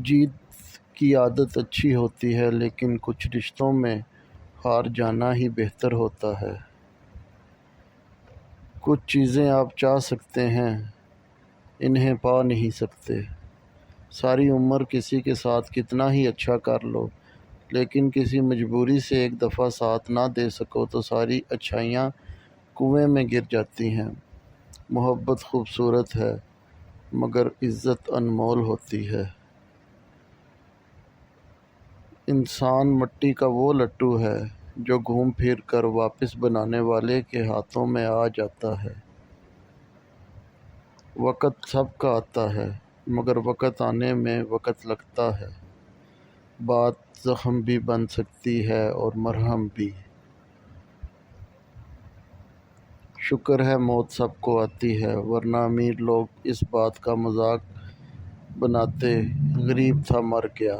جیت کی عادت اچھی ہوتی ہے لیکن کچھ رشتوں میں ہار جانا ہی بہتر ہوتا ہے۔ کچھ چیزیں آپ چاہ سکتے ہیں، انہیں پا نہیں سکتے۔ ساری عمر کسی کے ساتھ کتنا ہی اچھا کر لو، لیکن کسی مجبوری سے ایک دفعہ ساتھ نہ دے سکو تو ساری اچھائیاں کنویں میں گر جاتی ہیں۔ محبت خوبصورت ہے مگر عزت انمول ہوتی ہے۔ انسان مٹی کا وہ لٹو ہے جو گھوم پھر کر واپس بنانے والے کے ہاتھوں میں آ جاتا ہے۔ وقت سب کا آتا ہے مگر وقت آنے میں وقت لگتا ہے۔ بات زخم بھی بن سکتی ہے اور مرہم بھی۔ شکر ہے موت سب کو آتی ہے، ورنہ امیر لوگ اس بات کا مذاق بناتے غریب تھا مر گیا۔